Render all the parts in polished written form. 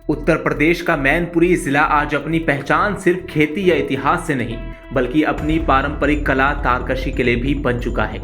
उत्तर प्रदेश का मैनपुरी जिला आज अपनी पहचान सिर्फ खेती या इतिहास से नहीं बल्कि अपनी पारंपरिक कला तारकशी के लिए भी बन चुका है।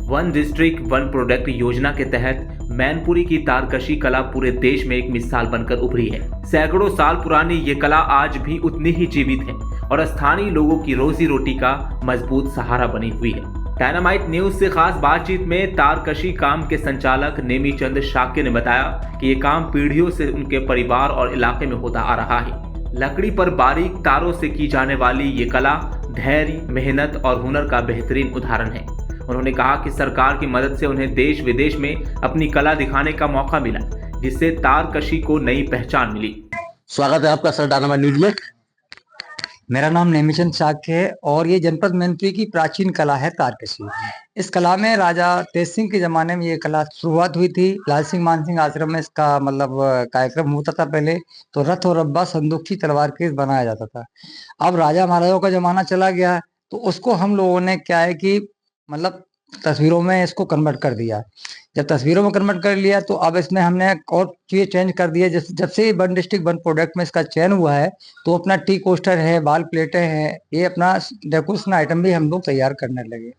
वन डिस्ट्रिक्ट वन प्रोडक्ट योजना के तहत मैनपुरी की तारकशी कला पूरे देश में एक मिसाल बनकर उभरी है। सैकड़ों साल पुरानी ये कला आज भी उतनी ही जीवित है और स्थानीय लोगों की रोजी रोटी का मजबूत सहारा बनी हुई है। डायनामाइट न्यूज से खास बातचीत में तारकशी काम के संचालक नेमीचंद शाक्य ने बताया कि ये काम पीढ़ियों से उनके परिवार और इलाके में होता आ रहा है। लकड़ी पर बारीक तारों से की जाने वाली ये कला धैर्य, मेहनत और हुनर का बेहतरीन उदाहरण है। उन्होंने कहा कि सरकार की मदद से उन्हें देश विदेश में अपनी कला दिखाने का मौका मिला, जिससे तारकशी को नई पहचान मिली। स्वागत है आपका सर डायनामाइट न्यूज में। मेरा नाम नेमीचंद शाक्य है और ये जनपद मैनपुरी की प्राचीन कला है तारकशी। इस कला में राजा तेज सिंह के जमाने में ये कला शुरुआत हुई थी। लाल सिंह मान सिंह आश्रम में इसका कार्यक्रम होता था। पहले तो रथ और रब्बा, संदूकची, तलवार के बनाया जाता था। अब राजा महाराजाओं का जमाना चला गया तो उसको हम लोगों ने क्या है कि तस्वीरों में इसको कन्वर्ट कर दिया। जब तस्वीरों में कन्वर्ट कर लिया तो अब इसमें हमने और चीजें चेंज कर दिया। जब से वन डिस्ट्रिक्ट वन प्रोडक्ट में इसका चयन हुआ है तो अपना टी कोस्टर है, बाल प्लेटें हैं, ये अपना डेकोरेशन आइटम भी हम लोग तैयार करने लगे।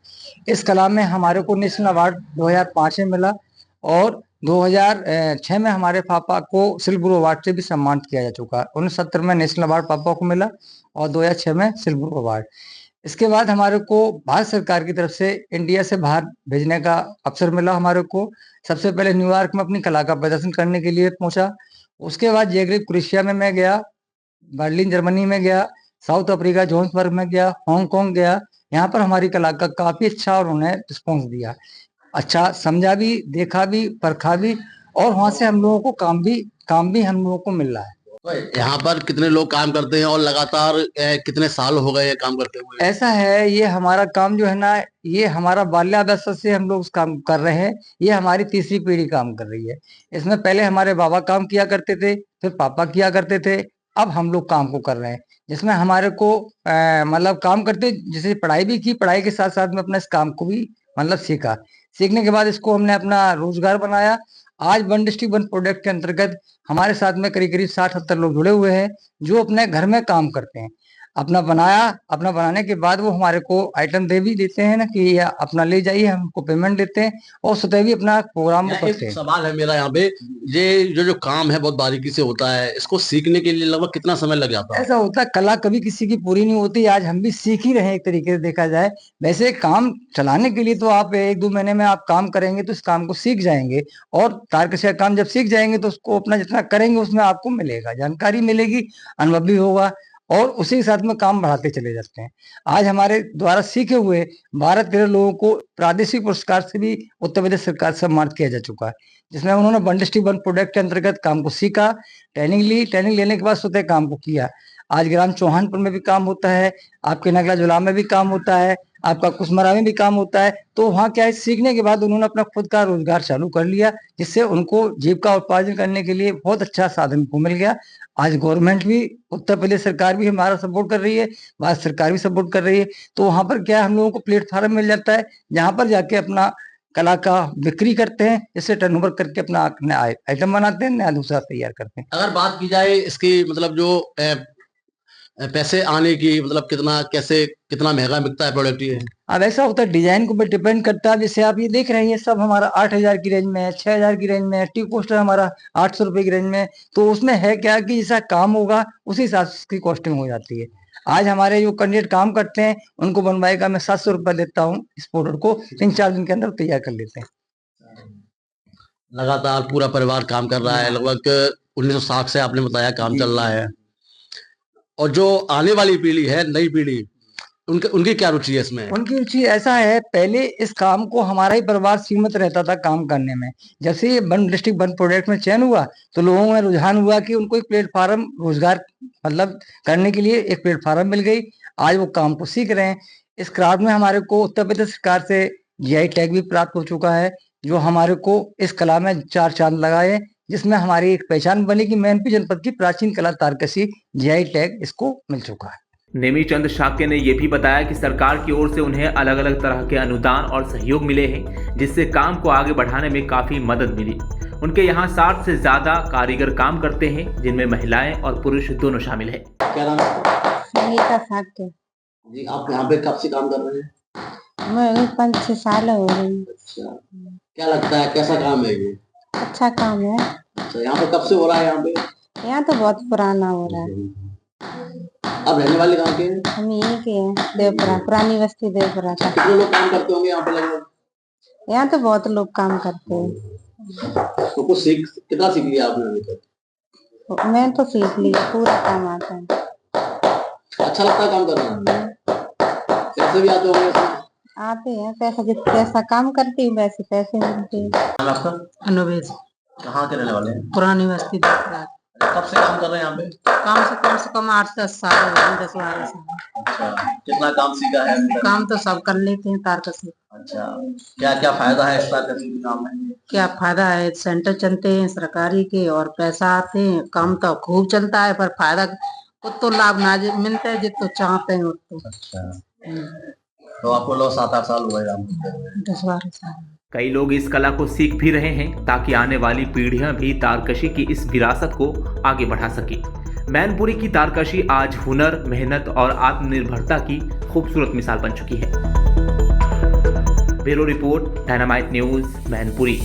इस कला में हमारे को नेशनल अवार्ड 2005 में मिला और 2006 में हमारे पापा को सिल्वर अवार्ड से भी सम्मानित किया जा चुका है। 1970 में नेशनल अवार्ड पापा को मिला और 2006 में सिल्वर अवार्ड। इसके बाद हमारे को भारत सरकार की तरफ से इंडिया से बाहर भेजने का अवसर मिला। हमारे को सबसे पहले न्यूयॉर्क में अपनी कला का प्रदर्शन करने के लिए पहुंचा। उसके बाद जेग्रेब क्रोएशिया में मैं गया, बर्लिन जर्मनी में गया, साउथ अफ्रीका जोहान्सबर्ग में गया, हांगकांग गया। यहाँ पर हमारी कला का काफी अच्छा और उन्हें रिस्पॉन्स दिया। अच्छा समझा भी, देखा भी, परखा भी और वहां से हम लोगों को काम भी हम लोगों को मिल रहा है। यहाँ पर कितने लोग काम करते हैं और लगातार कितने साल हो गए काम करते हुए? ऐसा है, ये हमारा काम जो है ना, ये हमारा बाल्यावस्था से हम लोग काम कर रहे हैं। ये हमारी तीसरी पीढ़ी काम कर रही है। इसमें पहले हमारे बाबा काम किया करते थे, फिर पापा किया करते थे, अब हम लोग काम को कर रहे हैं। जिसमें हमारे को काम करते, जैसे पढ़ाई भी की, पढ़ाई के साथ साथ में अपना इस काम को भी सीखा। सीखने के बाद इसको हमने अपना रोजगार बनाया। आज वन डिस्ट्रिक्ट वन प्रोडक्ट के अंतर्गत हमारे साथ में करीब 60-70 लोग जुड़े हुए हैं जो अपने घर में काम करते हैं। अपना बनाने के बाद वो हमारे को आइटम दे भी देते हैं ना कि ये अपना ले जाइए, हम उनको पेमेंट देते हैं और स्वतः भी अपना प्रोग्राम करते हैं। सवाल है मेरा यहाँ पे, ये जो काम है बहुत बारीकी से होता है, इसको सीखने के लिए लगभग कितना समय लग जाता है? ऐसा होता है, कला कभी किसी की पूरी नहीं होती। आज हम भी सीख ही रहे हैं एक तरीके से देखा जाए। वैसे काम चलाने के लिए तो आप 1-2 महीने में आप काम करेंगे तो इस काम को सीख जाएंगे और तारकशी का काम जब सीख जाएंगे तो उसको अपना जितना करेंगे उसमें आपको मिलेगा, जानकारी मिलेगी, अनुभव भी होगा और उसी के साथ में काम बढ़ाते चले जाते हैं। आज हमारे द्वारा सीखे हुए भारत के लोगों को प्रादेशिक पुरस्कार से भी उत्तर प्रदेश सरकार से सम्मानित किया जा चुका है, जिसमें उन्होंने वन डिस्ट्रिक्ट वन प्रोडक्ट के अंतर्गत काम को सीखा, ट्रेनिंग ली, ट्रेनिंग लेने के बाद स्वतः काम को किया। आज ग्राम चौहानपुर में भी काम होता है, आपके नगला जुला में भी काम होता है, आपका कुसमरा में भी काम होता है। तो वहाँ क्या है, सीखने के बाद उन्होंने अपना खुद का रोजगार चालू कर लिया, जिससे उनको जीविका उत्पादन करने के लिए बहुत अच्छा साधन को मिल गया। आज गवर्नमेंट भी, उत्तर प्रदेश सरकार भी हमारा सपोर्ट कर रही है, भारत सरकार भी सपोर्ट कर रही है। तो वहाँ पर क्या है, हम लोगों को प्लेटफॉर्म मिल जाता है जहाँ पर जाके अपना कला का बिक्री करते हैं, इससे टर्नओवर करके अपना नया आइटम बनाते हैं, नया दूसरा तैयार करते हैं। अगर बात की जाए इसकी जो पैसे आने की, कितना महंगा बिकता है प्रोडक्ट ये? अब ऐसा होता है, डिजाइन के ऊपर डिपेंड करता है। जैसे आप ये देख रहे हैं, ये सब हमारा 8,000 की रेंज में है, 6,000 की रेंज में है, टी कोस्टर हमारा 800 रुपए की रेंज में। तो उसमें है क्या कि जैसा काम होगा उसी हिसाब से उसकी कॉस्टिंग हो जाती है। आज हमारे जो कैंडिडेट काम करते हैं उनको बनवाई का मैं 700 रुपया देता हूँ। इस प्रोडक्ट को 3-4 दिन के अंदर तैयार कर लेते हैं। लगातार पूरा परिवार काम कर रहा है, लगभग 1960 से आपने बताया काम चल रहा है। और जो आने वाली पीढ़ी है, नई पीढ़ी, उनकी क्या रुचि है इसमें? उनकी रुचि ऐसा है, पहले इस काम को हमारा ही परिवार सीमित रहता था काम करने में। जैसे ये वन डिस्ट्रिक्ट वन प्रोडक्ट में चयन हुआ तो लोगों में रुझान हुआ कि उनको एक प्लेटफार्म, रोजगार करने के लिए एक प्लेटफार्म मिल गई। आज वो काम को सीख रहे हैं। इस क्राफ्ट में हमारे को उत्तर प्रदेश सरकार से GI टैग भी प्राप्त हो चुका है, जो हमारे को इस कला में 4 चांद लगाए, जिसमें हमारी एक पहचान बनी कि मैनपुरी जनपद की प्राचीन कला तारकशी GI टैग इसको मिल चुका है। नेमीचंद शाक्य ने यह भी बताया कि सरकार की ओर से उन्हें अलग अलग तरह के अनुदान और सहयोग मिले हैं, जिससे काम को आगे बढ़ाने में काफी मदद मिली। उनके यहाँ 60 से ज्यादा कारीगर काम करते हैं, जिनमें महिलाएं और पुरुष दोनों शामिल हैं। क्या नाम है आपका? संगीता साक्य। जी, आप यहाँ पे कब से काम कर रहे हैं? मैं 5-6 साल हो गई। अच्छा, क्या लगता है कैसा काम है ये? अच्छा काम है। अच्छा, यहाँ पे कब से हो रहा है यहाँ पे? यहाँ तो बहुत पुराना हो रहा है। आप रहने वाले कहाँ के हैं? हम यहीं के हैं, देवपुरा, पुरानी बस्ती देवपुरा का। कितने लोग काम करते होंगे यहाँ पे लगभग? यहाँ तो बहुत लोग काम करते हैं। तो कुछ कितना सीख लिया आपने अभी तक? मैं तो सीख ली, पूरा काम आता है। अच्छा लगता है काम करना? पैसे भी आते होंगे इसमें? आते हैं, पैसा काम करती हूँ वैसे पैसे मिलते हैं। नाम आपका? अनुवेश, कहाँ के रहने वाले हैं? पुरानी बस्ती देवपुरा। कब से काम कर रहे हैं यहाँ पे? कम से कम 8-10 साल हो गए, 10-12 साल। अच्छा, कितना काम सीखा है अभी तक? काम तो सब कर लेते हैं तारकशी। अच्छा, क्या क्या फायदा है इस तारकशी के काम में? क्या फायदा है, सेंटर चलते हैं सरकारी के और पैसा आते हैं, काम तो खूब चलता है, पर फायदा तो लाभ ना मिलता है जितना चाहते हैं उतना। अच्छा, तो आपको लोग 7-8 साल हुए काम करते हुए? 10-12 साल। कई लोग इस कला को सीख भी रहे हैं ताकि आने वाली पीढ़ियां भी तारकशी की इस विरासत को आगे बढ़ा सके। मैनपुरी की तारकशी आज हुनर, मेहनत और आत्मनिर्भरता की खूबसूरत मिसाल बन चुकी है। Bureau report, dynamite news, Mainpuri.